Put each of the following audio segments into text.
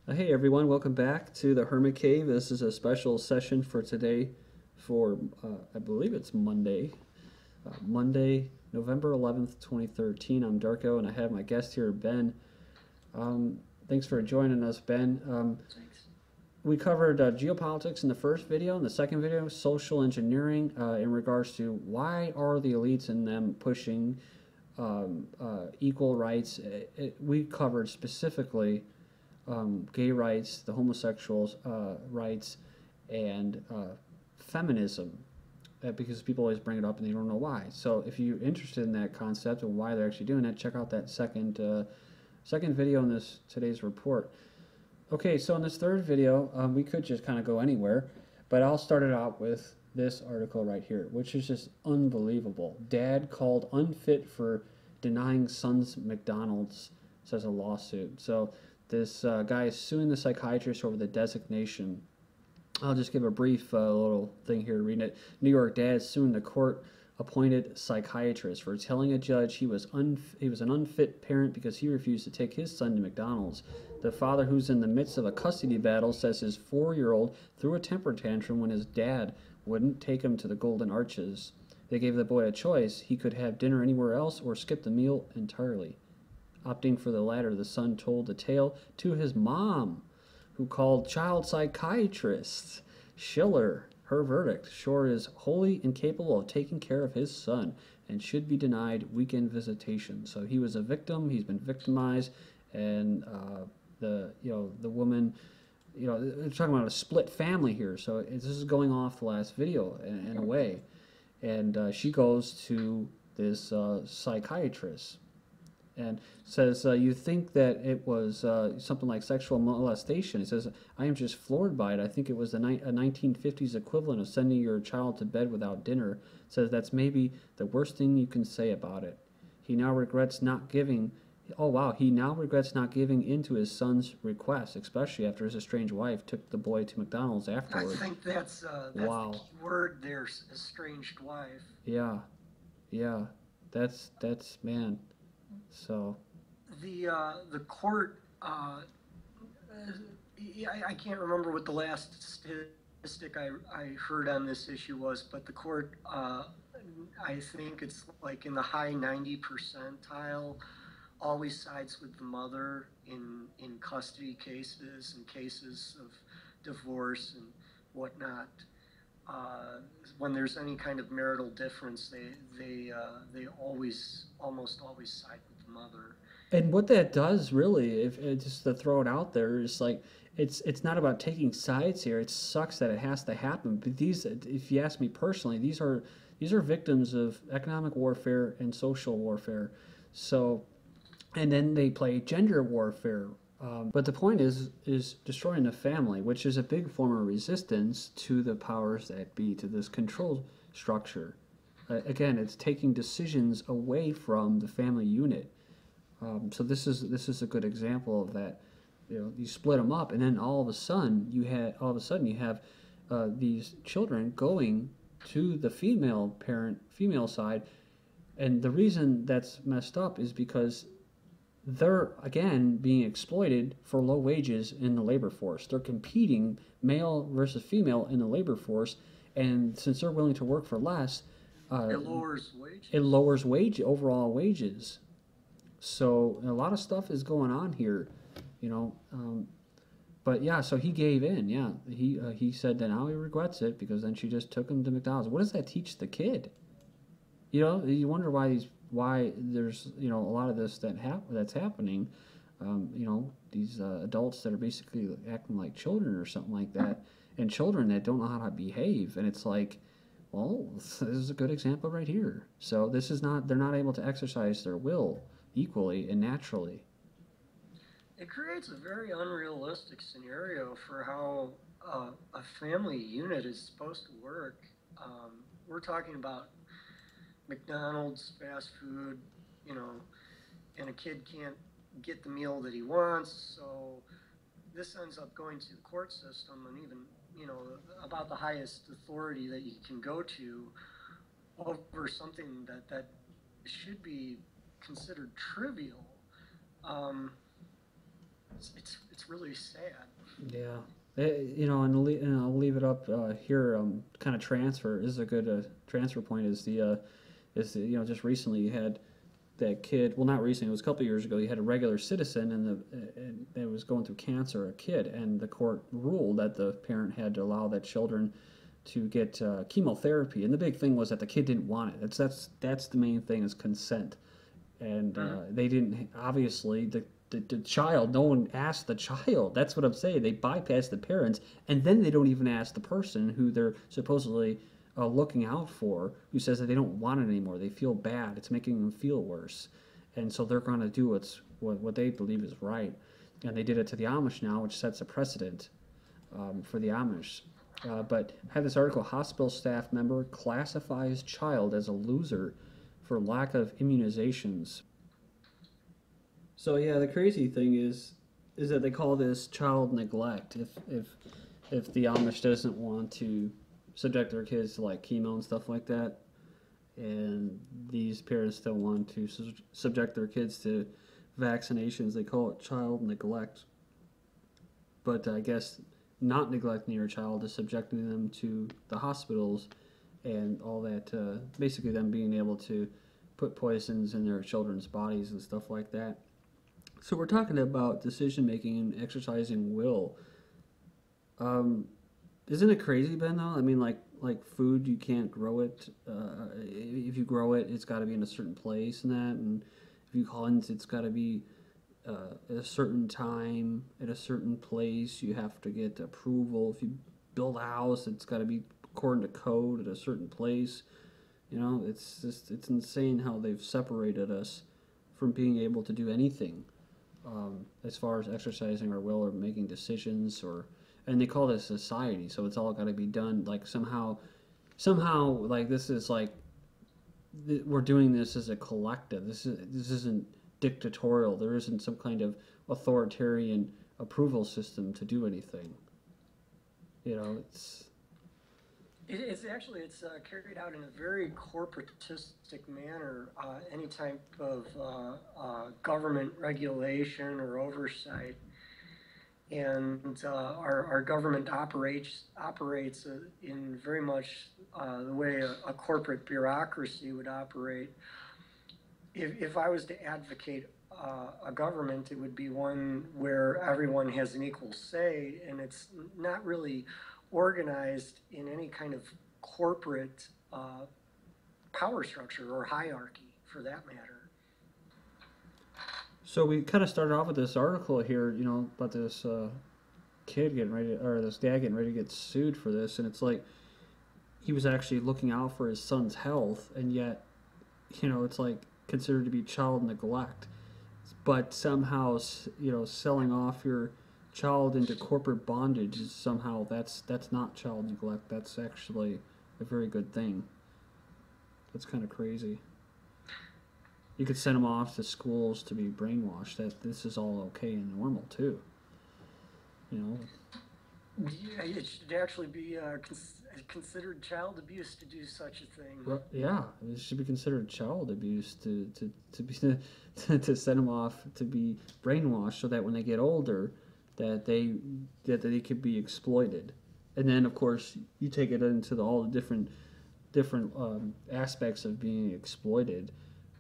Hey everyone, welcome back to the Hermit Cave. This is a special session for today for, I believe it's Monday, November 11th, 2013. I'm Darko and I have my guest here, Ben. Um, Thanks for joining us, Ben. Thanks. We covered geopolitics in the first video. In the second video, social engineering in regards to why are the elites and them pushing equal rights. We covered specifically gay rights, the homosexuals' rights, and feminism, because people always bring it up and they don't know why. So if you're interested in that concept and why they're actually doing it, check out that second video in this today's report. Okay, so in this third video, we could just kind of go anywhere, but I'll start it out with this article right here, which is just unbelievable. Dad called unfit for denying son's McDonald's, says a lawsuit. So this guy is suing the psychiatrist over the designation. I'll just give a brief little thing here, reading it. New York dad suing the court appointed psychiatrist for telling a judge he was an unfit parent because he refused to take his son to McDonald's. The father, who's in the midst of a custody battle, says his 4-year-old threw a temper tantrum when his dad wouldn't take him to the Golden Arches. They gave the boy a choice. He could have dinner anywhere else or skip the meal entirely. Opting for the latter, the son told the tale to his mom, who called child psychiatrist Schiller. Her verdict: Shore is wholly incapable of taking care of his son and should be denied weekend visitation. So he was a victim. He's been victimized, and the woman, they're talking about a split family here. So this is going off the last video in a way, and she goes to this psychiatrist and says, you think that it was something like sexual molestation. He says, I am just floored by it. I think it was a 1950s equivalent of sending your child to bed without dinner. Says that's maybe the worst thing you can say about it. He now regrets not giving. Oh wow, he now regrets not giving in to his son's request, especially after his estranged wife took the boy to McDonald's I afterward. think that's the Wow. key word there, estranged wife. Yeah, yeah. That's man. So The court. I can't remember what the last statistic I heard on this issue was, but the court. I think it's like in the high 90 percentile. Always sides with the mother in custody cases and cases of divorce and whatnot. uh, when there's any kind of marital difference, they always almost always side with the mother. and what that does really, if just to throw it out there, is like it's not about taking sides here. It sucks that it has to happen, but these, if you ask me personally, these are victims of economic warfare and social warfare. So, and then they play gender warfare. But the point is destroying the family, which is a big form of resistance to the powers that be, to this control structure. Again, it's taking decisions away from the family unit. So this is a good example of that. You split them up, and then all of a sudden you have these children going to the female side, and the reason that's messed up is because they're again being exploited for low wages in the labor force. They're competing male versus female in the labor force, and since they're willing to work for less, uh, It lowers it wages. lowers overall wages. So a lot of stuff is going on here, you know. But yeah, so he gave in. Yeah, he said that now he regrets it because then she just took him to McDonald's. What does that teach the kid? You wonder why there's a lot of this that's happening. These adults that are basically acting like children or something like that, and children that don't know how to behave. And it's like, well, this is a good example right here. So this is not they're not able to exercise their will equally and naturally. It creates a very unrealistic scenario for how a family unit is supposed to work. We're talking about McDonald's, fast food, you know, and a kid can't get the meal that he wants, so this ends up going to the court system, and even about the highest authority that you can go to over something that should be considered trivial. um, It's really sad. Yeah. You know, and I'll leave it up here. Kind of transfer is a good transfer point. You know, just recently you had that kid. Well, not recently. It was a couple of years ago. You had a regular citizen and that was going through cancer, a kid, and the court ruled that the parent had to allow that children to get chemotherapy. And the big thing was that the kid didn't want it. That's the main thing is consent. And Mm-hmm. they didn't obviously the child. No one asked the child. That's what I'm saying. They bypass the parents, and then they don't even ask the person who they're supposedly looking out for, who says that they don't want it anymore. They feel bad. It's making them feel worse, and so they're going to do what they believe is right. And they did it to the Amish now, which sets a precedent for the Amish. But I have this article: hospital staff member classifies child as a loser for lack of immunizations. So yeah, the crazy thing is that they call this child neglect. If the Amish doesn't want to subject their kids to like chemo and stuff like that, and these parents don't want to subject their kids to vaccinations, they call it child neglect. But I guess not neglecting your child is subjecting them to the hospitals and all that. Basically, them being able to put poisons in their children's bodies and stuff like that. So we're talking about decision making and exercising will. Um, isn't it crazy, Ben? Though I mean, like food, you can't grow it. If you grow it, it's got to be in a certain place and that. And if you hunt, it's got to be at a certain time at a certain place. You have to get approval. If you build a house, it's got to be according to code at a certain place. You know, it's insane how they've separated us from being able to do anything as far as exercising our will or making decisions or and they call this society, so it's all got to be done like somehow like this is like we're doing this as a collective. This isn't dictatorial. There isn't some kind of authoritarian approval system to do anything. You know, It's carried out in a very corporatistic manner. Any type of government regulation or oversight, and our government operates in very much the way a corporate bureaucracy would operate. If I was to advocate a government, it would be one where everyone has an equal say, and it's not really organized in any kind of corporate power structure or hierarchy, for that matter. so we kind of started off with this article here, you know, about this kid getting ready, or this dad getting ready to get sued for this, and it's like he was actually looking out for his son's health, and yet, you know, it's like considered to be child neglect. But somehow, you know, selling off your child into corporate bondage is somehow that's not child neglect. That's actually a very good thing. That's kind of crazy. You could send them off to schools to be brainwashed that this is all okay and normal too. You know, Yeah, it should actually be considered child abuse to do such a thing. yeah, it should be considered child abuse to be to send them off to be brainwashed so that when they get older, that they could be exploited. And then of course you take it into all the different aspects of being exploited.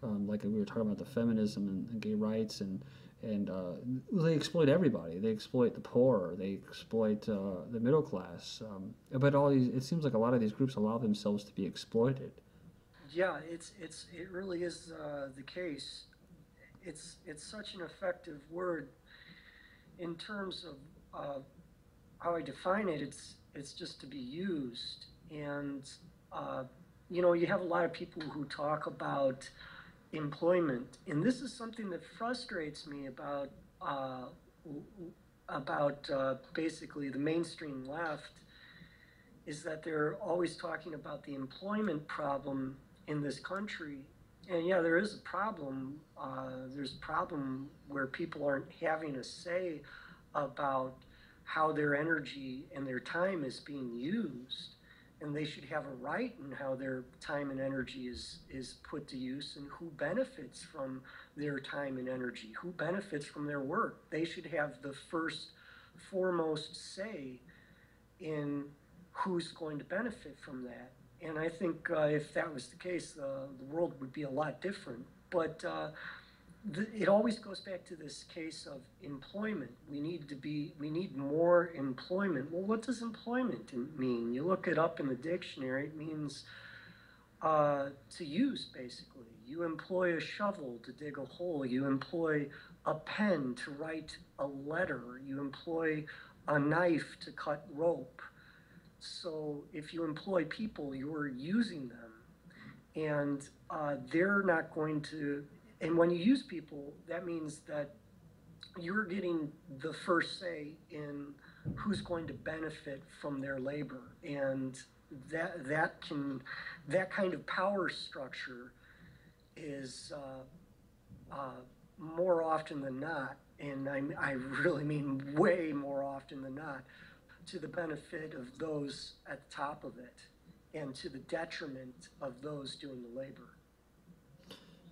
Like we were talking about the feminism and gay rights and they exploit everybody. They exploit the poor. They exploit the middle class. But it seems like a lot of these groups allow themselves to be exploited. Yeah, it really is the case. It's such an effective word in terms of how I define it. It's just to be used, and you have a lot of people who talk about employment, and this is something that frustrates me about basically the mainstream left, is that they're always talking about the employment problem in this country. And yeah, there is a problem. There's a problem where people aren't having a say about how their energy and their time is being used. and they should have a right in how their time and energy is put to use, and who benefits from their time and energy, who benefits from their work. They should have the first, foremost say in who's going to benefit from that. And I think if that was the case, the world would be a lot different. But it always goes back to this case of employment. We need more employment. Well, what does employment mean? You look it up in the dictionary, it means to use, basically. You employ a shovel to dig a hole. You employ a pen to write a letter. You employ a knife to cut rope. So if you employ people, you're using them. And they're not going to, and when you use people, that means that you're getting the first say in who's going to benefit from their labor. And that kind of power structure is more often than not, and I really mean way more often than not, to the benefit of those at the top of it and to the detriment of those doing the labor.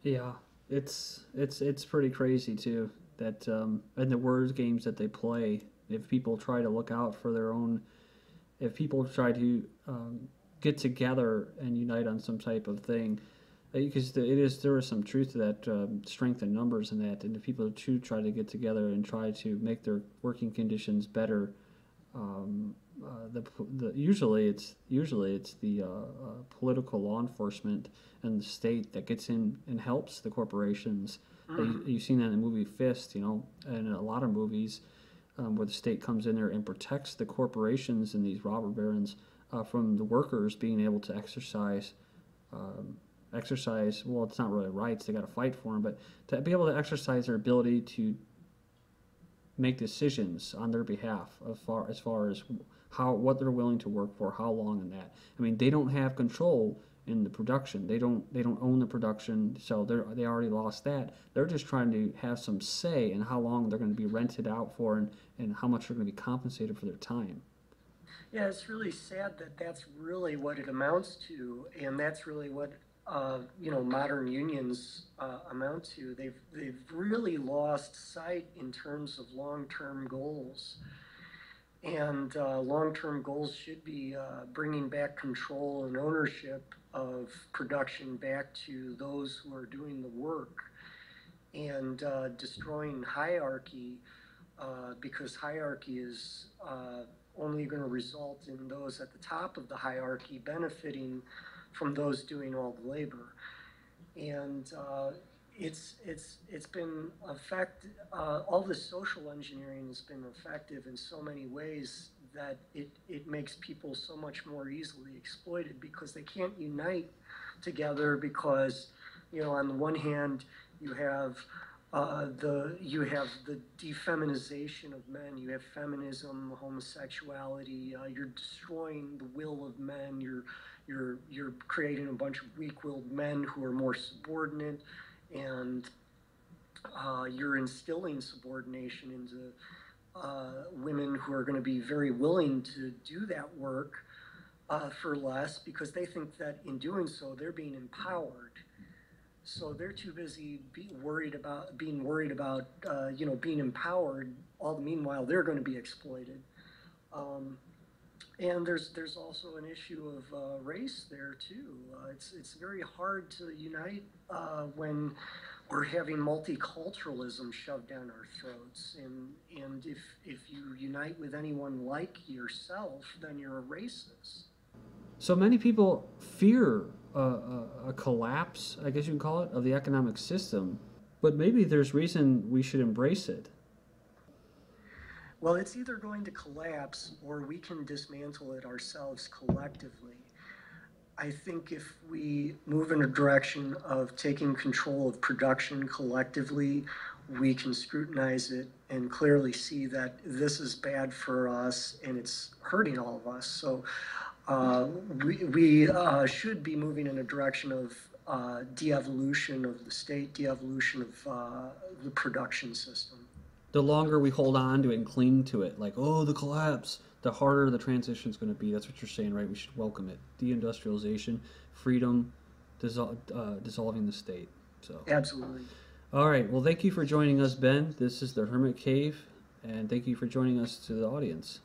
Yeah, it's pretty crazy too that and the word games that they play. If people try to look out for their own, if people try to get together and unite on some type of thing, because there is some truth to that, strength in numbers and that, and if people do try to get together and try to make their working conditions better, usually it's the political law enforcement and the state that gets in and helps the corporations. You've seen that in the movie Fist, and in a lot of movies where the state comes in there and protects the corporations and these robber barons from the workers being able to exercise. Well, it's not really rights; they got to fight for them, but to be able to exercise their ability to make decisions on their behalf as far as what they're willing to work for, how long, and that. I mean, they don't have control in the production. They don't own the production, so they already lost that. They're just trying to have some say in how long they're going to be rented out for and how much they're going to be compensated for their time. Yeah, it's really sad that that's really what it amounts to, and that's really what modern unions amount to. They've really lost sight in terms of long-term goals. And long-term goals should be bringing back control and ownership of production back to those who are doing the work, and destroying hierarchy, because hierarchy is only going to result in those at the top of the hierarchy benefiting from those doing all the labor. And it's been all this social engineering has been effective in so many ways that it makes people so much more easily exploited, because they can't unite together, because on the one hand you have the defeminization of men, you have feminism, homosexuality, you're destroying the will of men, you're creating a bunch of weak-willed men who are more subordinate, and you're instilling subordination into women who are going to be very willing to do that work for less, because they think that in doing so they're being empowered. So they're too busy being worried about being empowered. All the meanwhile, they're going to be exploited. And there's also an issue of race there too. It's very hard to unite when we're having multiculturalism shoved down our throats. And if you unite with anyone like yourself, then you're a racist. So many people fear a collapse, I guess you can call it, of the economic system, but maybe there's reason we should embrace it. Well, it's either going to collapse or we can dismantle it ourselves collectively. I think if we move in a direction of taking control of production collectively, we can scrutinize it and clearly see that this is bad for us and it's hurting all of us. So we should be moving in a direction of de-evolution of the state, de-evolution of the production system. The longer we hold on to it and cling to it, like, oh, the collapse, the harder the transition is going to be. That's what you're saying, right? We should welcome it. Deindustrialization, freedom, dissolving the state. So Absolutely. all right. Well, thank you for joining us, Ben. This is the Hermit Cave, and thank you for joining us to the audience.